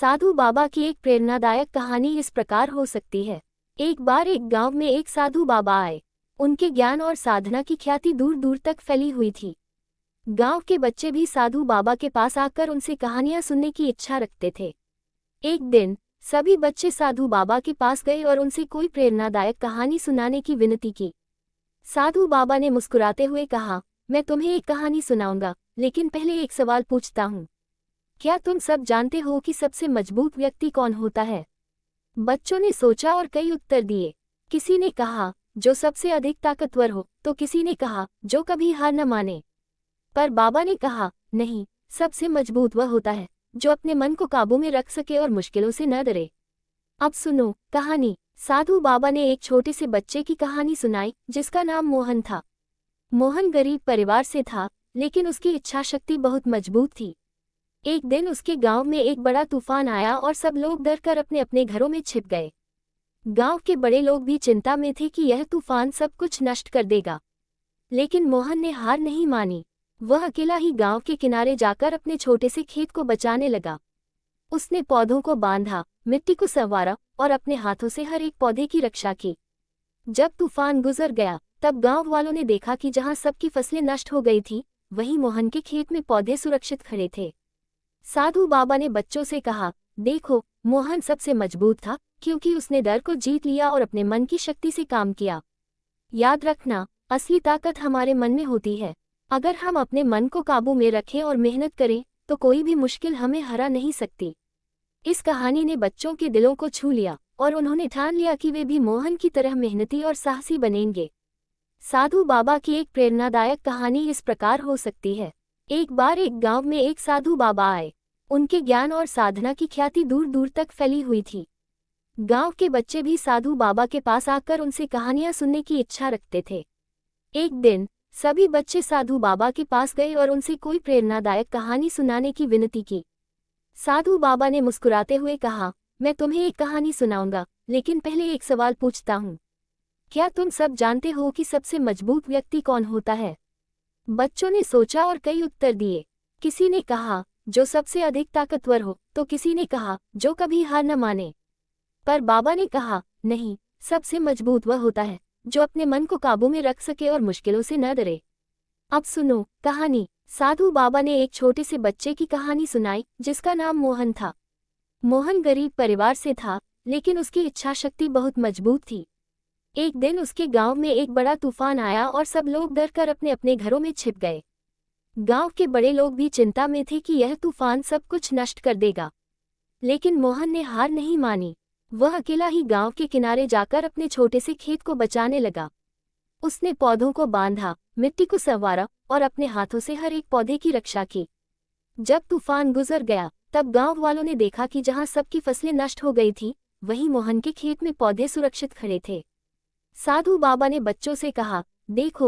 साधु बाबा की एक प्रेरणादायक कहानी इस प्रकार हो सकती है। एक बार एक गांव में एक साधु बाबा आए। उनके ज्ञान और साधना की ख्याति दूर दूर तक फैली हुई थी। गांव के बच्चे भी साधु बाबा के पास आकर उनसे कहानियां सुनने की इच्छा रखते थे। एक दिन सभी बच्चे साधु बाबा के पास गए और उनसे कोई प्रेरणादायक कहानी सुनाने की विनती की। साधु बाबा ने मुस्कुराते हुए कहा, मैं तुम्हें एक कहानी सुनाऊंगा, लेकिन पहले एक सवाल पूछता हूँ। क्या तुम सब जानते हो कि सबसे मजबूत व्यक्ति कौन होता है? बच्चों ने सोचा और कई उत्तर दिए। किसी ने कहा, जो सबसे अधिक ताकतवर हो, तो किसी ने कहा, जो कभी हार न माने। पर बाबा ने कहा, नहीं, सबसे मजबूत वह होता है जो अपने मन को काबू में रख सके और मुश्किलों से न डरे। अब सुनो कहानी। साधु बाबा ने एक छोटे से बच्चे की कहानी सुनाई जिसका नाम मोहन था। मोहन गरीब परिवार से था, लेकिन उसकी इच्छा शक्ति बहुत मजबूत थी। एक दिन उसके गांव में एक बड़ा तूफान आया और सब लोग डरकर अपने अपने घरों में छिप गए। गांव के बड़े लोग भी चिंता में थे कि यह तूफान सब कुछ नष्ट कर देगा। लेकिन मोहन ने हार नहीं मानी। वह अकेला ही गांव के किनारे जाकर अपने छोटे से खेत को बचाने लगा। उसने पौधों को बांधा, मिट्टी को संवारा और अपने हाथों से हर एक पौधे की रक्षा की। जब तूफान गुजर गया, तब गांव वालों ने देखा कि जहां सबकी फसलें नष्ट हो गई थी, वहीं मोहन के खेत में पौधे सुरक्षित खड़े थे। साधु बाबा ने बच्चों से कहा, देखो, मोहन सबसे मजबूत था क्योंकि उसने डर को जीत लिया और अपने मन की शक्ति से काम किया। याद रखना, असली ताकत हमारे मन में होती है। अगर हम अपने मन को काबू में रखें और मेहनत करें, तो कोई भी मुश्किल हमें हरा नहीं सकती। इस कहानी ने बच्चों के दिलों को छू लिया और उन्होंने ठान लिया कि वे भी मोहन की तरह मेहनती और साहसी बनेंगे। साधु बाबा की एक प्रेरणादायक कहानी इस प्रकार हो सकती है। एक बार एक गांव में एक साधु बाबा आए। उनके ज्ञान और साधना की ख्याति दूर दूर तक फैली हुई थी। गांव के बच्चे भी साधु बाबा के पास आकर उनसे कहानियां सुनने की इच्छा रखते थे। एक दिन सभी बच्चे साधु बाबा के पास गए और उनसे कोई प्रेरणादायक कहानी सुनाने की विनती की। साधु बाबा ने मुस्कुराते हुए कहा, मैं तुम्हें एक कहानी सुनाऊंगा, लेकिन पहले एक सवाल पूछता हूँ। क्या तुम सब जानते हो कि सबसे मजबूत व्यक्ति कौन होता है? बच्चों ने सोचा और कई उत्तर दिए। किसी ने कहा, जो सबसे अधिक ताकतवर हो, तो किसी ने कहा, जो कभी हार न माने। पर बाबा ने कहा, नहीं, सबसे मजबूत वह होता है जो अपने मन को काबू में रख सके और मुश्किलों से न डरे। अब सुनो कहानी। साधु बाबा ने एक छोटे से बच्चे की कहानी सुनाई जिसका नाम मोहन था। मोहन गरीब परिवार से था, लेकिन उसकी इच्छा शक्ति बहुत मजबूत थी। एक दिन उसके गांव में एक बड़ा तूफान आया और सब लोग डरकर अपने अपने घरों में छिप गए। गांव के बड़े लोग भी चिंता में थे कि यह तूफान सब कुछ नष्ट कर देगा। लेकिन मोहन ने हार नहीं मानी। वह अकेला ही गांव के किनारे जाकर अपने छोटे से खेत को बचाने लगा। उसने पौधों को बांधा, मिट्टी को संवारा और अपने हाथों से हर एक पौधे की रक्षा की। जब तूफान गुजर गया, तब गांव वालों ने देखा कि जहां सबकी फसलें नष्ट हो गई थी, वहीं मोहन के खेत में पौधे सुरक्षित खड़े थे। साधु बाबा ने बच्चों से कहा, देखो,